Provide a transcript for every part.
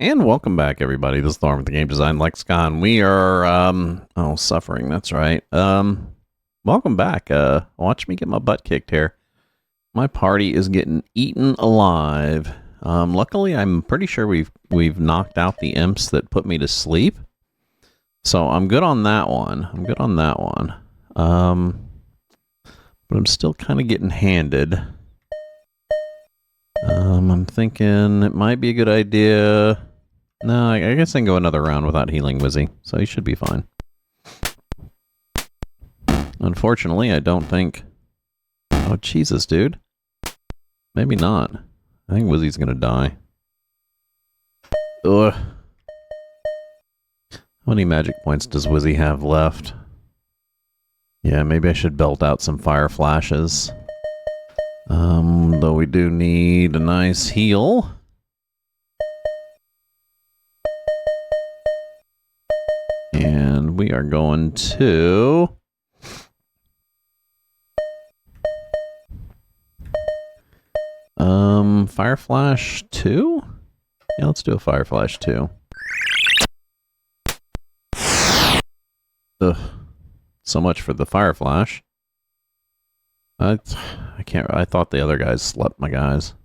And welcome back, everybody. This is Thorn with the Game Design Lexicon. We are, suffering. That's right. Welcome back. Watch me get my butt kicked here. My party is getting eaten alive. Luckily, I'm pretty sure we've knocked out the imps that put me to sleep. So I'm good on that one. But I'm still kind of getting handed. I'm thinking it might be a good idea. No, I guess I can go another round without healing Wizzy, so he should be fine. Unfortunately, I don't think... Oh, Jesus, dude. Maybe not. I think Wizzy's gonna die. Ugh. How many magic points does Wizzy have left? Yeah, maybe I should belt out some fire flashes. Though we do need a nice heal. And we are going to... Fire Flash 2? Yeah, let's do a Fire Flash 2. Ugh. So much for the Fire Flash. I can't... I thought the other guys slept, my guys.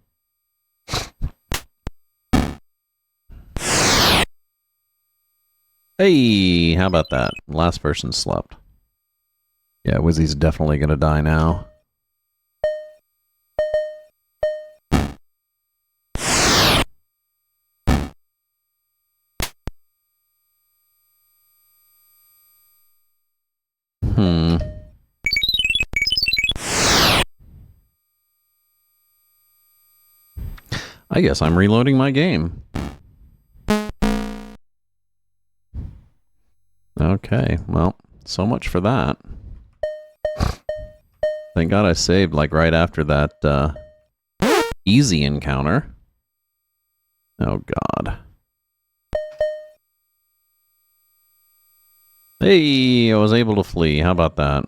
Hey, how about that? Last person slept. Yeah, Wizzy's definitely gonna die now. I guess I'm reloading my game. Okay, well, so much for that. Thank God I saved, like, right after that, easy encounter. Oh, God. Hey, I was able to flee. How about that?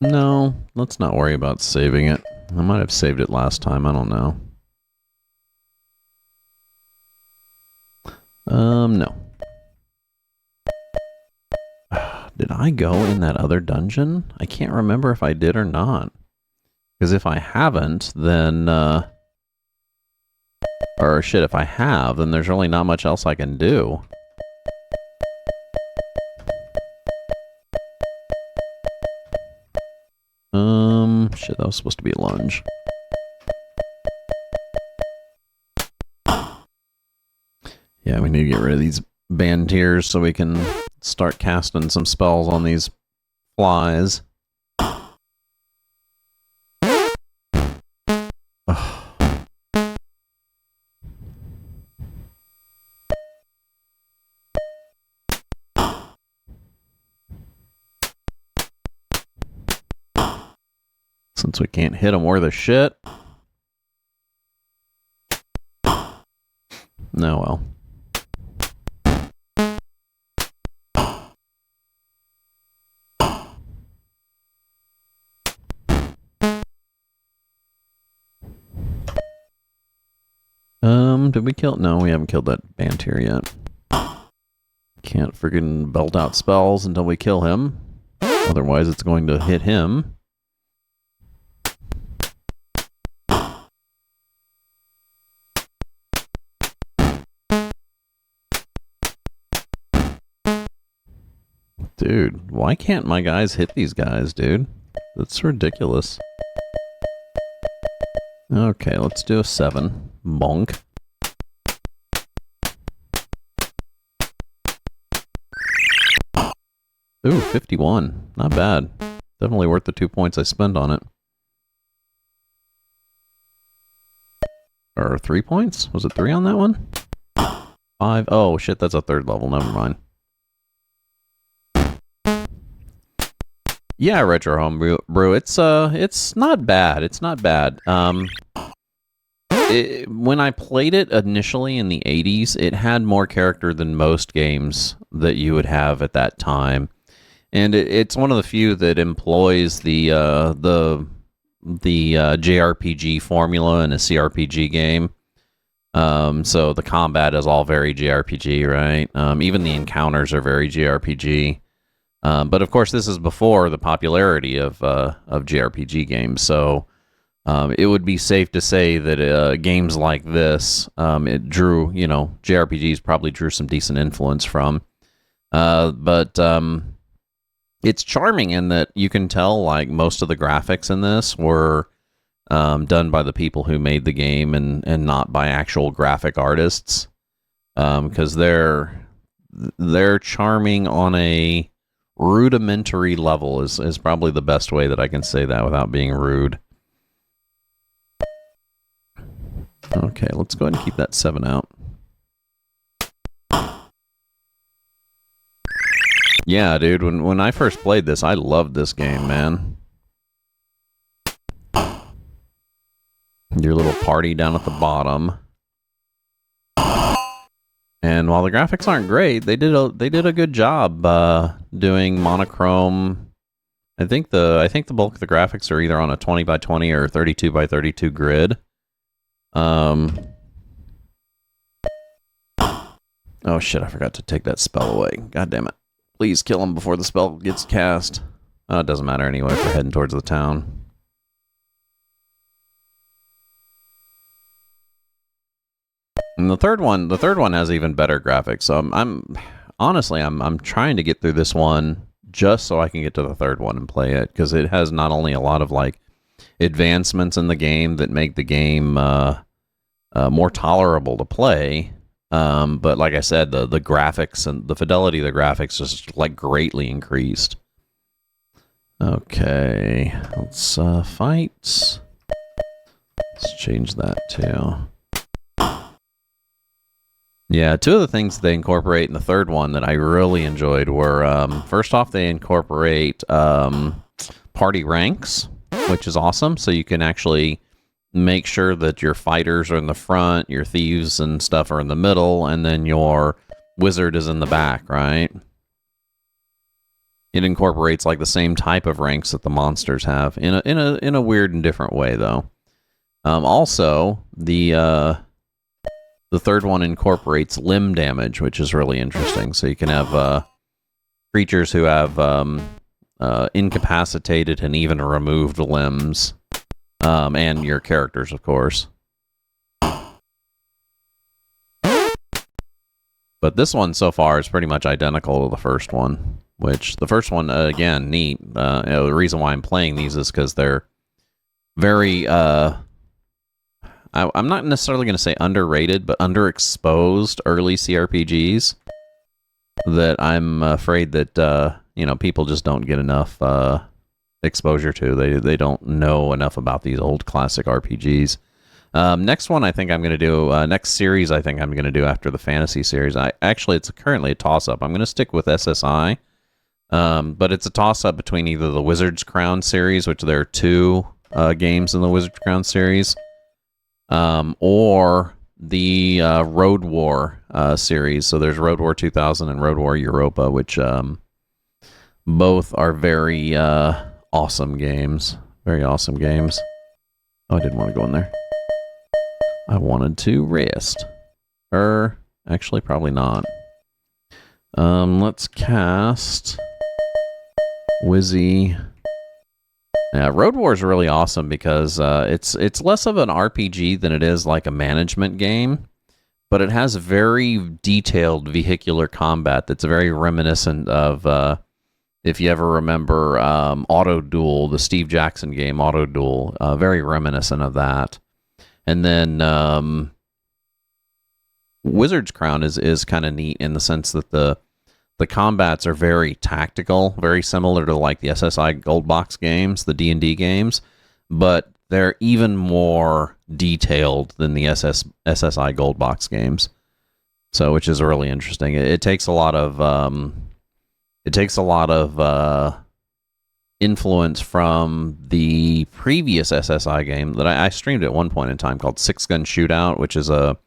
No, let's not worry about saving it. I might have saved it last time, I don't know. No. Did I go in that other dungeon? I can't remember if I did or not. Because if I haven't, then, or shit, if I have, then there's really not much else I can do. Shit, that was supposed to be a lunge. Yeah, we need to get rid of these band tiers so we can start casting some spells on these flies. Since we can't hit them worth a shit. No, well. Did we kill... No, we haven't killed that Bantir yet. Can't friggin' belt out spells until we kill him. Otherwise, it's going to hit him. Dude, why can't my guys hit these guys, dude? That's ridiculous. Okay, let's do a 7. Bonk. Ooh, 51. Not bad. Definitely worth the 2 points I spent on it. Or 3 points? Was it 3 on that one? 5. Oh, shit, that's a 3rd level. Never mind. Yeah, Retro Homebrew. It's not bad. It's not bad. When I played it initially in the 80s, it had more character than most games that you would have at that time. And it's one of the few that employs the JRPG formula in a CRPG game. So the combat is all very JRPG, right? Even the encounters are very JRPG. But of course, this is before the popularity of JRPG games. So it would be safe to say that games like this, it drew, JRPGs probably drew some decent influence from. But it's charming in that you can tell, like, most of the graphics in this were done by the people who made the game and not by actual graphic artists, because they're charming on a rudimentary level is probably the best way that I can say that without being rude. Okay, let's go ahead and keep that 7 out. Yeah, dude, when I first played this, I loved this game, man. Your little party down at the bottom. And while the graphics aren't great, they did a good job doing monochrome. I think the bulk of the graphics are either on a 20x20 or 32x32 grid. Oh shit, I forgot to take that spell away. God damn it. Please kill him before the spell gets cast. Oh, it doesn't matter anyway if we're heading towards the town. And the third one has even better graphics. So I'm honestly trying to get through this one just so I can get to the third one and play it, because it has not only a lot of like advancements in the game that make the game more tolerable to play, but like I said, the graphics and the fidelity of the graphics is like greatly increased. Okay, let's fight. Let's change that too. Yeah, two of the things they incorporate in the third one that I really enjoyed were, first off, they incorporate party ranks, which is awesome. So you can actually make sure that your fighters are in the front, your thieves and stuff are in the middle, and then your wizard is in the back, right? It incorporates like the same type of ranks that the monsters have in a weird and different way, though. Also, the third one incorporates limb damage, which is really interesting. So you can have creatures who have incapacitated and even removed limbs, and your characters, of course. But this one so far is pretty much identical to the first one, which the first one, again, neat. The reason why I'm playing these is because they're very... I'm not necessarily going to say underrated, but underexposed early CRPGs that I'm afraid that people just don't get enough exposure to. They don't know enough about these old classic RPGs. Next one I think I'm going to do, next series I think I'm going to do after the Phantasy series. It's currently a toss-up. I'm going to stick with SSI, but it's a toss-up between either the Wizard's Crown series, which there are 2 games in the Wizard's Crown series, or the Road War series. So there's Road War 2000 and Road War Europa, which both are very awesome games. Very awesome games. Oh, I didn't want to go in there. I wanted to rest. Actually, probably not. Let's cast Wizzy. Yeah, Road War is really awesome because it's less of an RPG than it is like a management game, but it has very detailed vehicular combat that's very reminiscent of, if you ever remember, Auto Duel, the Steve Jackson game, Auto Duel, very reminiscent of that. And then Wizard's Crown is kind of neat in the sense that the combats are very tactical, very similar to like the SSI Gold Box games, the D&D games, but they're even more detailed than the SSI Gold Box games. So, which is really interesting. It takes a lot of influence from the previous SSI game that I streamed at one point in time called Six Gun Shootout, which is a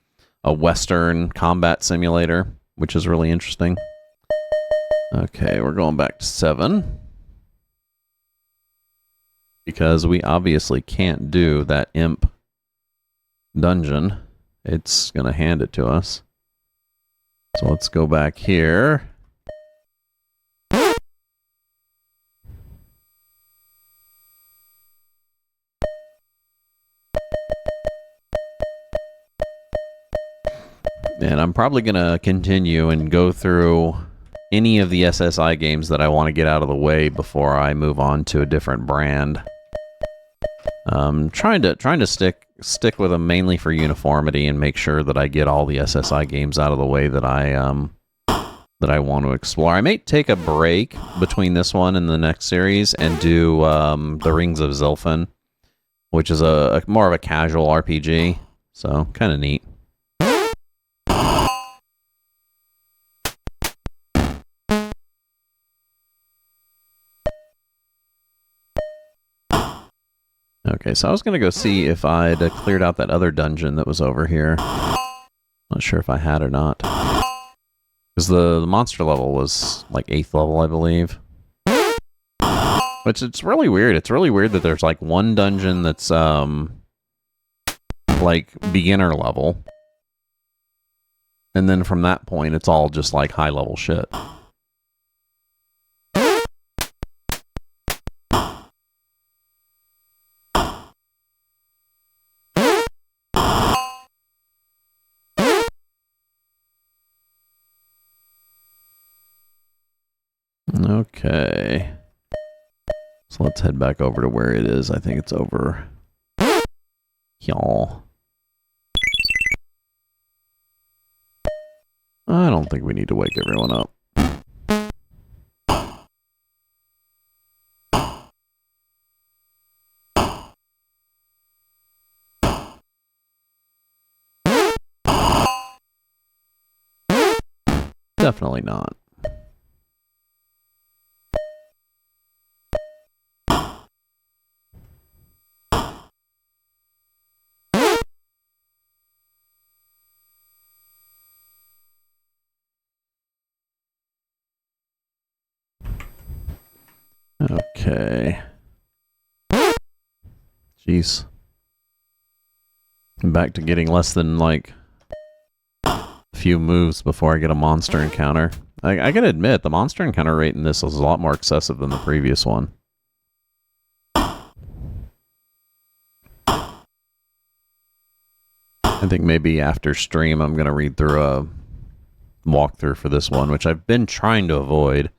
Western combat simulator, which is really interesting. Okay, we're going back to 7. Because we obviously can't do that imp dungeon. It's going to hand it to us. So let's go back here. And I'm probably going to continue and go through any of the SSI games that I want to get out of the way before I move on to a different brand. Trying to stick with them mainly for uniformity and make sure that I get all the SSI games out of the way that I want to explore. I may take a break between this one and the next series and do the Rings of Zilfin, which is a more of a casual RPG. So kind of neat. Okay, so I was going to go see if I'd cleared out that other dungeon that was over here. Not sure if I had or not. Because the monster level was like 8th level, I believe. Which, it's really weird. It's really weird that there's like one dungeon that's like beginner level. And then from that point, it's all just like high level shit. Okay. So let's head back over to where it is. I think it's over. Y'all. I don't think we need to wake everyone up. Definitely not. Okay. Jeez. I'm back to getting less than, like, a few moves before I get a monster encounter. I gotta admit, the monster encounter rate in this is a lot more excessive than the previous one. I think maybe after stream I'm gonna read through a walkthrough for this one, which I've been trying to avoid.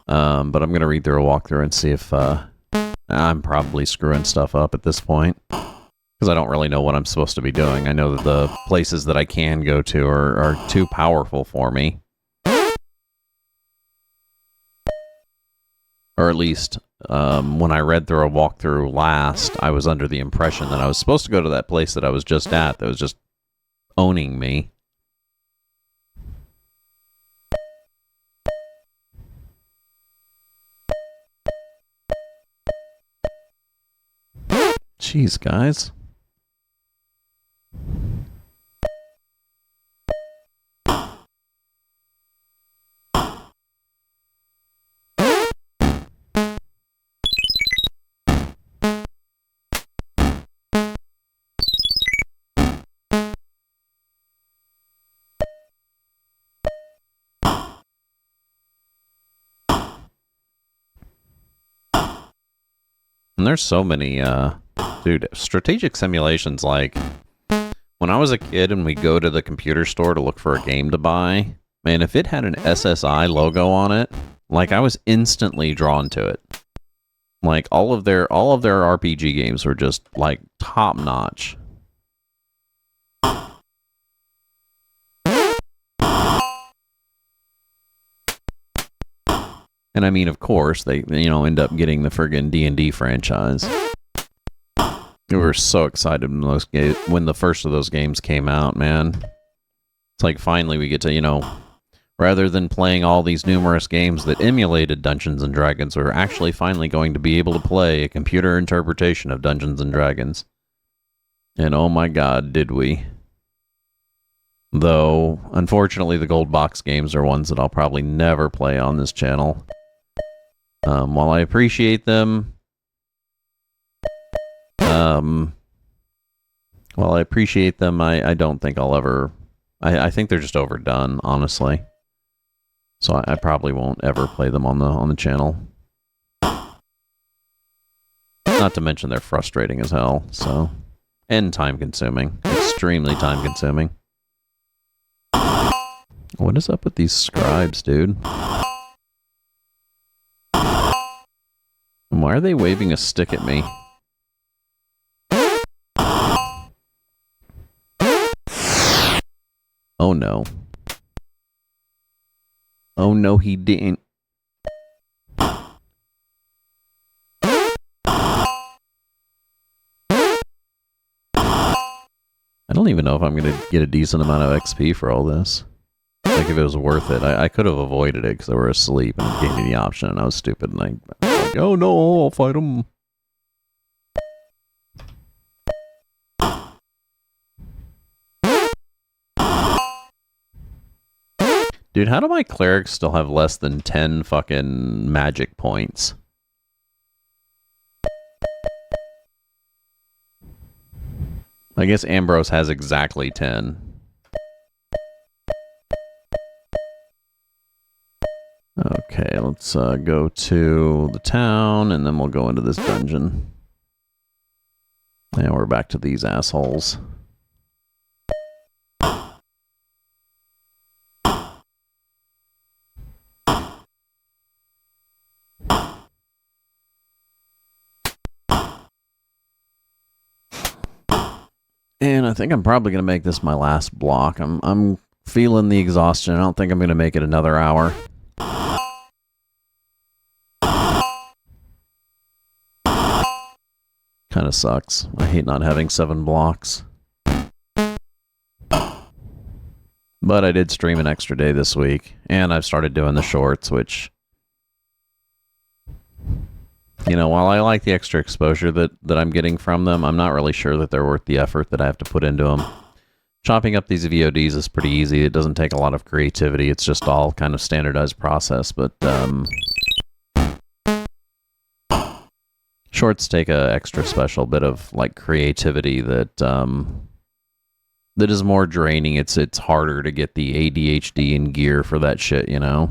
But I'm going to read through a walkthrough and see if I'm probably screwing stuff up at this point. Because I don't really know what I'm supposed to be doing. I know that the places that I can go to are too powerful for me. Or at least, when I read through a walkthrough last, I was under the impression that I was supposed to go to that place that I was just at that was just owning me. Jeez, guys. And there's so many, dude, strategic simulations, like, when I was a kid and we'd go to the computer store to look for a game to buy, man, if it had an SSI logo on it, like, I was instantly drawn to it. Like, all of their RPG games were just, like, top-notch. And I mean, of course, they, end up getting the friggin' D&D franchise. We were so excited when the first of those games came out, man. It's like, finally we get to, rather than playing all these numerous games that emulated Dungeons & Dragons, we're actually finally going to be able to play a computer interpretation of Dungeons & Dragons. And oh my god, did we. Though, unfortunately, the gold box games are ones that I'll probably never play on this channel. While I appreciate them, I don't think I'll ever... I think they're just overdone, honestly. So I probably won't ever play them on the channel. Not to mention they're frustrating as hell, so... And time-consuming. Extremely time-consuming. What is up with these scribes, dude? Why are they waving a stick at me? Oh no. Oh no, he didn't. I don't even know if I'm going to get a decent amount of XP for all this. Like, if it was worth it. I could have avoided it because they were asleep and it gave me the option and I was stupid and I was like, oh no, I'll fight them. Dude, how do my clerics still have less than 10 fucking magic points? I guess Ambrose has exactly 10. Okay, let's go to the town, and then we'll go into this dungeon. And we're back to these assholes. And I think I'm probably going to make this my last block. I'm feeling the exhaustion. I don't think I'm going to make it another hour. Kind of sucks. I hate not having 7 blocks. But I did stream an extra day this week. And I've started doing the shorts, which... You know, while I like the extra exposure that I'm getting from them, I'm not really sure that they're worth the effort that I have to put into them. Chopping up these VODs is pretty easy. It doesn't take a lot of creativity. It's just all kind of standardized process, but shorts take a extra special bit of like creativity that that is more draining. It's harder to get the ADHD in gear for that shit, you know?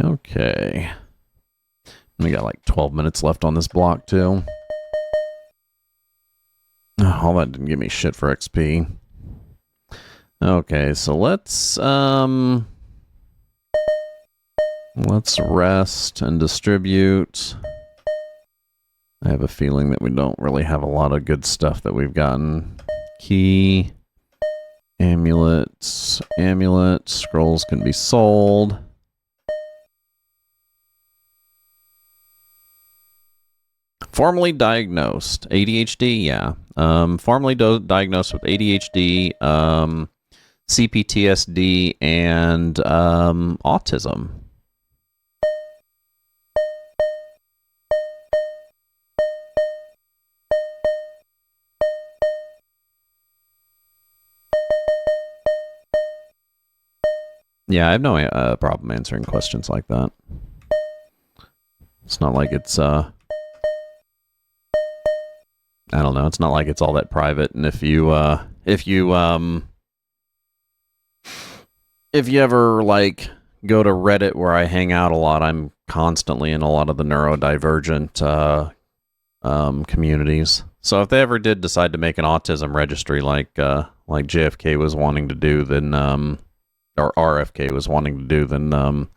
Okay. We got like 12 minutes left on this block, too. Oh, all that didn't give me shit for XP. Okay, so let's rest and distribute. I have a feeling that we don't really have a lot of good stuff that we've gotten. Key, amulets, scrolls can be sold. Formerly diagnosed. ADHD, yeah. Formerly diagnosed with ADHD, CPTSD, and autism. Yeah, I have no problem answering questions like that. It's not like it's, I don't know, it's not like it's all that private, and if you ever, like, go to Reddit where I hang out a lot, I'm constantly in a lot of the neurodivergent, communities. So if they ever did decide to make an autism registry like JFK was wanting to do, then, or RFK was wanting to do, then,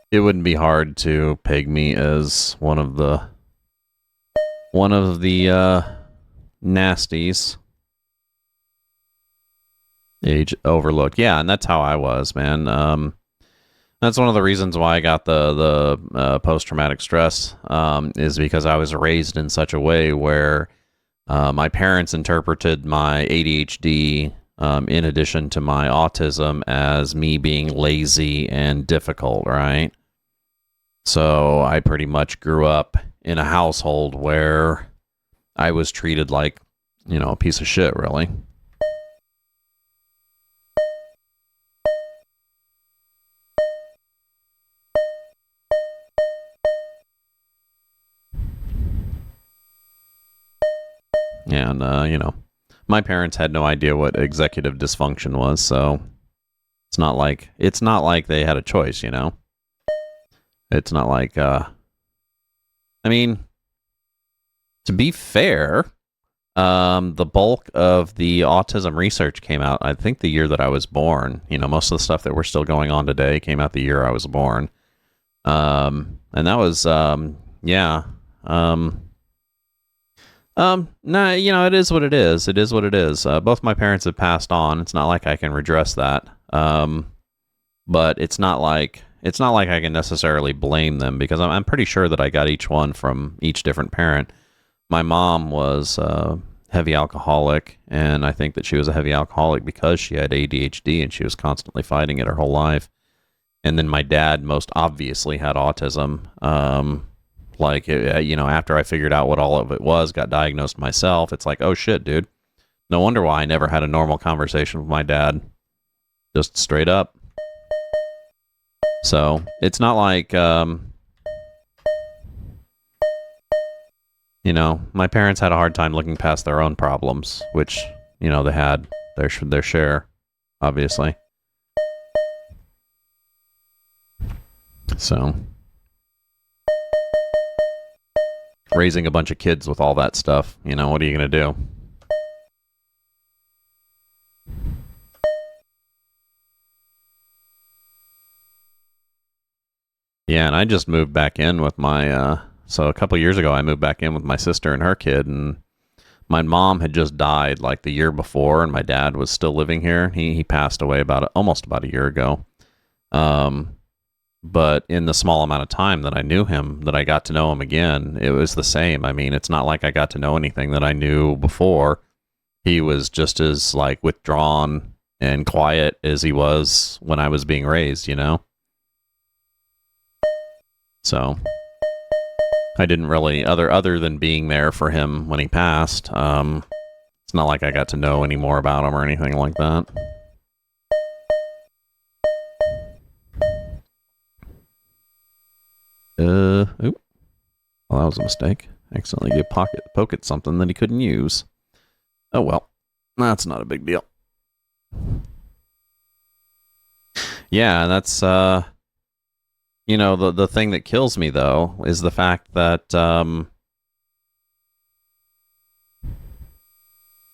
it wouldn't be hard to peg me as one of the nasties. Age overlooked. Yeah, and that's how I was, man. That's one of the reasons why I got the post-traumatic stress, is because I was raised in such a way where my parents interpreted my ADHD in addition to my autism, as me being lazy and difficult, right? So I pretty much grew up in a household where I was treated like, a piece of shit, really. And, my parents had no idea what executive dysfunction was, so it's not like they had a choice, It's not like, I mean, to be fair, the bulk of the autism research came out, I think, the year that I was born. Most of the stuff that we're still going on today came out the year I was born. And that was, yeah. No, it is what it is. It is what it is. Both my parents have passed on. It's not like I can redress that. But it's not like I can necessarily blame them, because I'm pretty sure that I got each one from each different parent. My mom was a heavy alcoholic, and I think that she was a heavy alcoholic because she had ADHD and she was constantly fighting it her whole life. And then my dad most obviously had autism. After I figured out what all of it was, got diagnosed myself, it's like, oh shit, dude. No wonder why I never had a normal conversation with my dad. Just straight up. So, it's not like, my parents had a hard time looking past their own problems, which, they had their share, obviously. So, raising a bunch of kids with all that stuff, what are you going to do? Yeah, and I just moved back in with my, so a couple years ago, I moved back in with my sister and her kid, and my mom had just died like the year before, and my dad was still living here. He passed away almost about a year ago. But in the small amount of time that I knew him, that I got to know him again, it was the same. I mean, it's not like I got to know anything that I knew before. He was just as like withdrawn and quiet as he was when I was being raised, So I didn't really, other than being there for him when he passed, it's not like I got to know any more about him or anything like that. Oop. Well, that was a mistake. Accidentally gave poke at something that he couldn't use. Oh well. That's not a big deal. Yeah, that's, the thing that kills me, though, is the fact that, I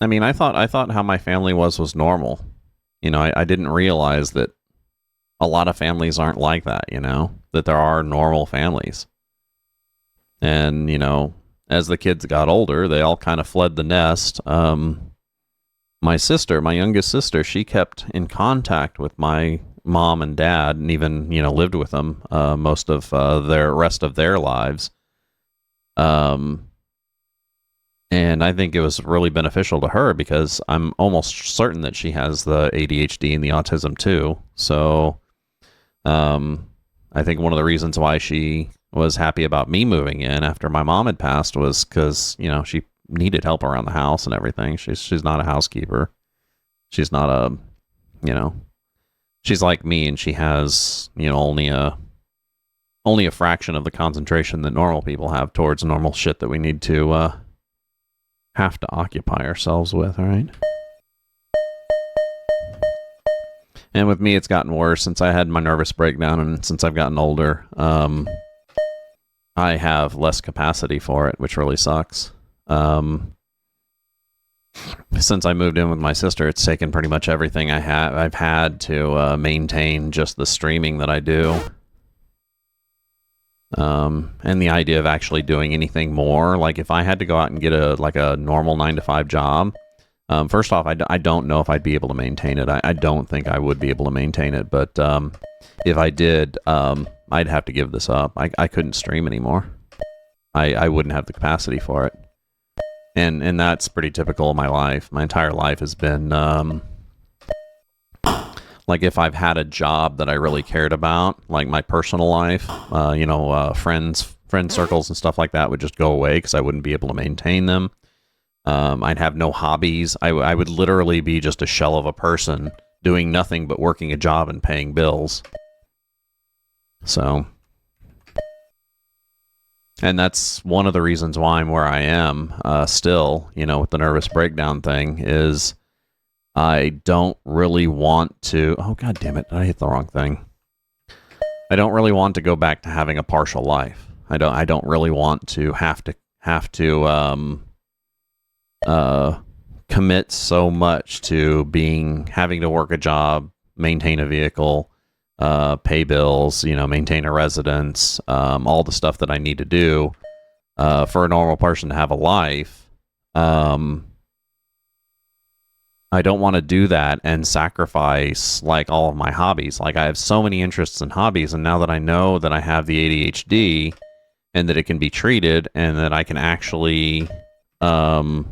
mean, I thought how my family was normal. I didn't realize that a lot of families aren't like that, that there are normal families. And, as the kids got older, they all kind of fled the nest. My youngest sister, she kept in contact with my mom and dad, and even, lived with them most of their rest of their lives. And I think it was really beneficial to her, because I'm almost certain that she has the ADHD and the autism too. So, I think one of the reasons why she was happy about me moving in after my mom had passed was because, she needed help around the house and everything. She's not a housekeeper. She's not a, she's like me, and she has, only a fraction of the concentration that normal people have towards normal shit that we need to have to occupy ourselves with, all right? And with me, it's gotten worse since I had my nervous breakdown, and since I've gotten older, I have less capacity for it, which really sucks. Since I moved in with my sister, it's taken pretty much everything I've had to maintain just the streaming that I do. And the idea of actually doing anything more, like if I had to go out and get a normal 9-to-5 job, first off, I don't know if I'd be able to maintain it. I don't think I would be able to maintain it, but if I did, I'd have to give this up. I couldn't stream anymore. I wouldn't have the capacity for it. And that's pretty typical of my life. My entire life has been like if I've had a job that I really cared about, like my personal life, friend circles and stuff like that would just go away because I wouldn't be able to maintain them. I'd have no hobbies. I would literally be just a shell of a person doing nothing but working a job and paying bills. So, and that's one of the reasons why I'm where I am still, with the nervous breakdown thing, is I don't really want to... Oh, God damn it. I hit the wrong thing. I don't really want to go back to having a partial life. I don't really want to have to commit so much to having to work a job, maintain a vehicle, pay bills, maintain a residence, all the stuff that I need to do for a normal person to have a life. I don't want to do that and sacrifice like all of my hobbies. Like I have so many interests and hobbies, and now that I know that I have the ADHD and that it can be treated and that I can actually oh,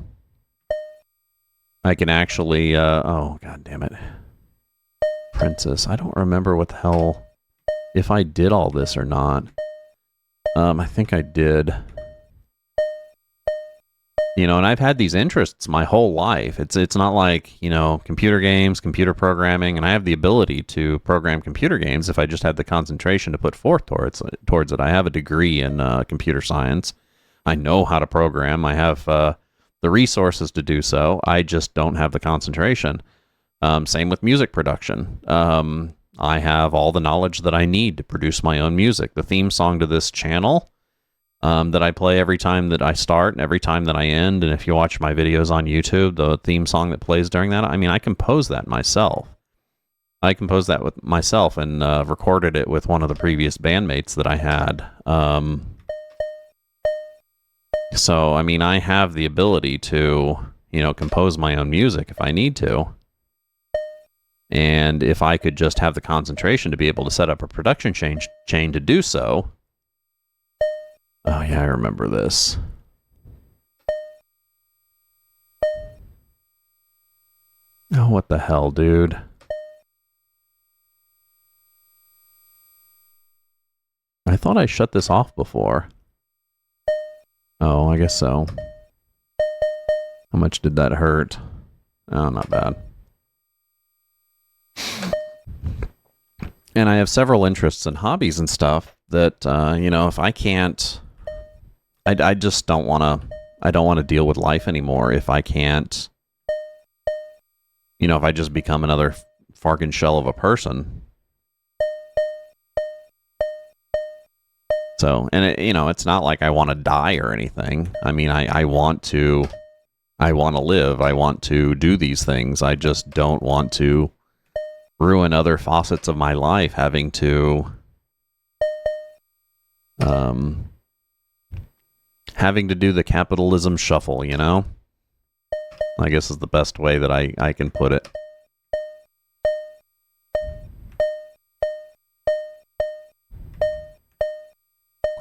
God damn it. Princess. I don't remember what the hell, if I did all this or not. I think I did. And I've had these interests my whole life. It's not like, computer games, computer programming, and I have the ability to program computer games if I just had the concentration to put forth towards it. I have a degree in computer science. I know how to program. I have the resources to do so. I just don't have the concentration. Same with music production. I have all the knowledge that I need to produce my own music. The theme song to this channel that I play every time that I start and every time that I end, and if you watch my videos on YouTube, the theme song that plays during that, I composed that myself. I composed that with myself and recorded it with one of the previous bandmates that I had. So, I have the ability to, compose my own music if I need to. And if I could just have the concentration to be able to set up a production chain to do so. Oh, yeah, I remember this. Oh, what the hell, dude? I thought I shut this off before. Oh, I guess so. How much did that hurt? Oh, not bad. And I have several interests and hobbies and stuff that, if I can't... I just don't want to... I don't want to deal with life anymore if I can't... if I just become another fucking shell of a person. So, and it's not like I want to die or anything. I want to live. I want to do these things. I just don't want to ruin other facets of my life having to do the capitalism shuffle, I guess is the best way that I can put it.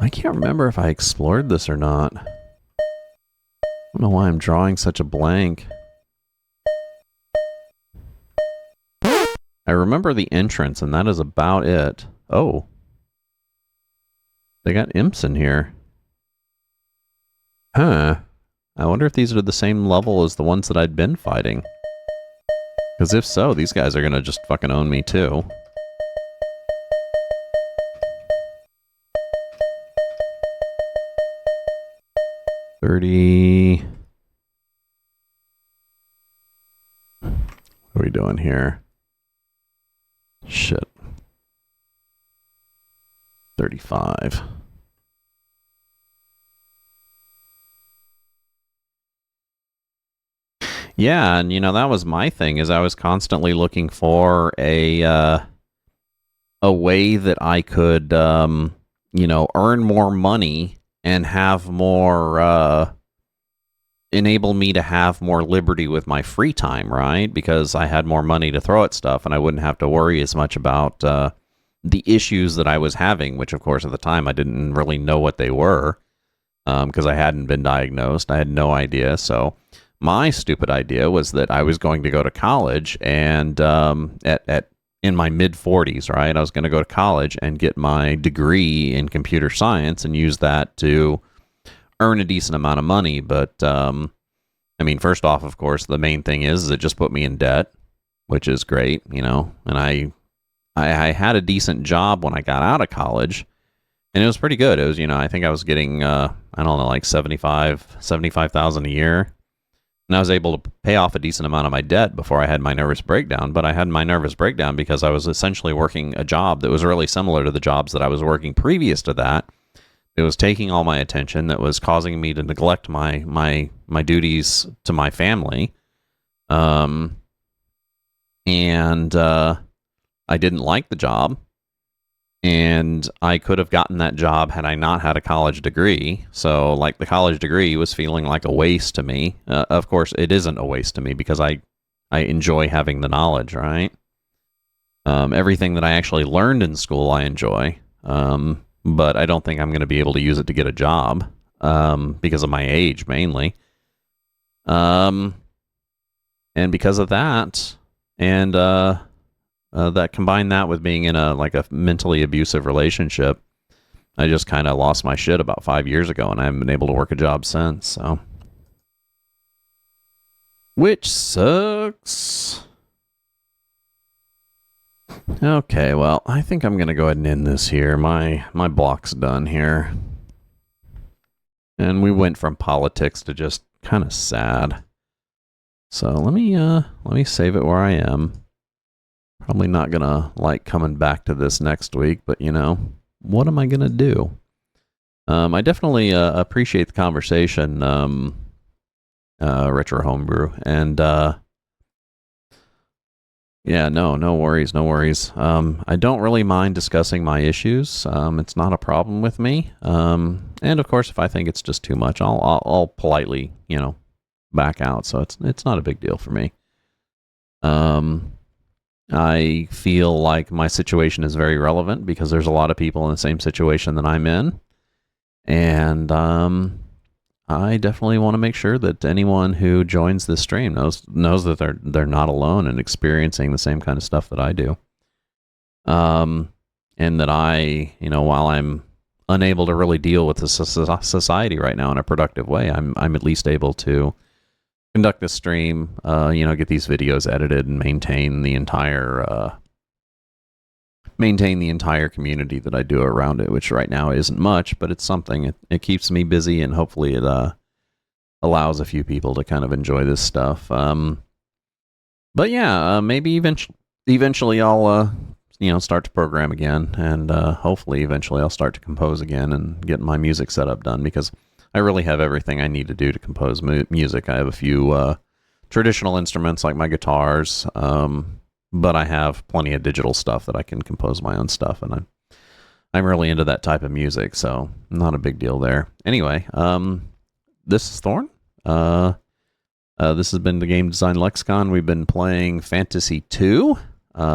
I can't remember if I explored this or not. I don't know why I'm drawing such a blank. I remember the entrance, and that is about it. Oh. They got imps in here. Huh. I wonder if these are the same level as the ones that I'd been fighting. Because if so, these guys are gonna just fucking own me too. $30. What are we doing here? Shit. 35. Yeah, and that was my thing, is I was constantly looking for a way that I could earn more money and have more enable me to have more liberty with my free time, right? Because I had more money to throw at stuff and I wouldn't have to worry as much about the issues that I was having, which of course at the time I didn't really know what they were because I hadn't been diagnosed. I had no idea. So my stupid idea was that I was going to go to college and at in my mid 40s, right? I was going to go to college and get my degree in computer science and use that to earn a decent amount of money. But, I mean, first off, of course, the main thing is it just put me in debt, which is great, you know, and I had a decent job when I got out of college, and it was pretty good. It was, you know, I think I was getting, I don't know, like 75,000 a year. And I was able to pay off a decent amount of my debt before I had my nervous breakdown. But I had my nervous breakdown because I was essentially working a job that was really similar to the jobs that I was working previous to that. It was taking all my attention, that was causing me to neglect my duties to my family. And I didn't like the job. And I could have gotten that job had I not had a college degree. So, like, the college degree was feeling like a waste to me. Of course, it isn't a waste to me because I enjoy having the knowledge, right? Everything that I actually learned in school, I enjoy. But I don't think I'm going to be able to use it to get a job because of my age, mainly. And because of that, and that combined that with being in a mentally abusive relationship, I just kind of lost my shit about 5 years ago, and I haven't been able to work a job since. So, which sucks. Okay, well, I think I'm gonna go ahead and end this here. My block's done here, and we went from politics to just kind of sad. So let me save it where I am. Probably not gonna like coming back to this next week, but you know, what am I gonna do? I definitely appreciate the conversation, Retro Homebrew, and yeah, no worries, no worries. I don't really mind discussing my issues. It's not a problem with me. And of course, if I think it's just too much, I'll politely, you know, back out. So it's not a big deal for me. I feel like my situation is very relevant because there's a lot of people in the same situation that I'm in. And I definitely want to make sure that anyone who joins this stream knows that they're not alone and experiencing the same kind of stuff that I do. And that I, you know, while I'm unable to really deal with the society right now in a productive way, I'm at least able to conduct this stream, you know, get these videos edited and maintain the entire community that I do around it, which right now isn't much, but it's something. It keeps me busy, and hopefully it allows a few people to kind of enjoy this stuff. But yeah, maybe eventually I'll you know, start to program again, and hopefully eventually I'll start to compose again and get my music setup done, because I really have everything I need to do to compose music. I have a few traditional instruments like my guitars, but I have plenty of digital stuff that I can compose my own stuff, and I'm really into that type of music, so not a big deal there. Anyway, this is Thorn. This has been the Game Design Lexicon. We've been playing Phantasie II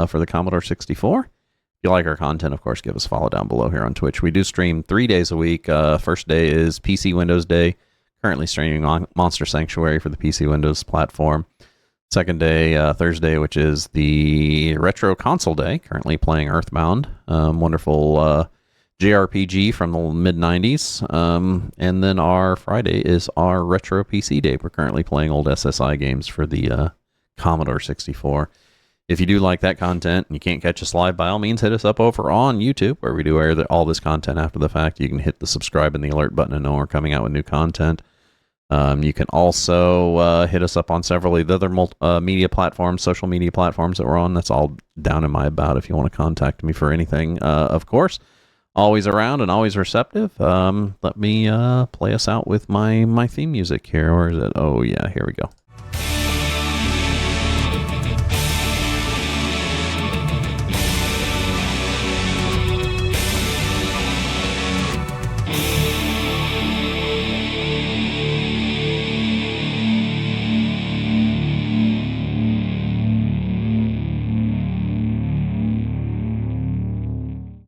for the Commodore 64. If you like our content, of course, give us a follow down below here on Twitch. We do stream 3 days a week. First day is PC Windows Day. Currently streaming on Monster Sanctuary for the PC Windows platform. Second day, Thursday, which is the Retro Console Day. Currently playing Earthbound. Wonderful JRPG from the mid-90s. And then our Friday is our Retro PC Day. We're currently playing old SSI games for the Commodore 64. If you do like that content and you can't catch us live, by all means, hit us up over on YouTube, where we do air all this content after the fact. You can hit the subscribe and the alert button to know we're coming out with new content. You can also hit us up on several of the other media platforms, social media platforms that we're on. That's all down in my about if you want to contact me for anything. Of course, always around and always receptive. Let me play us out with my theme music here. Where is it? Oh, yeah, here we go.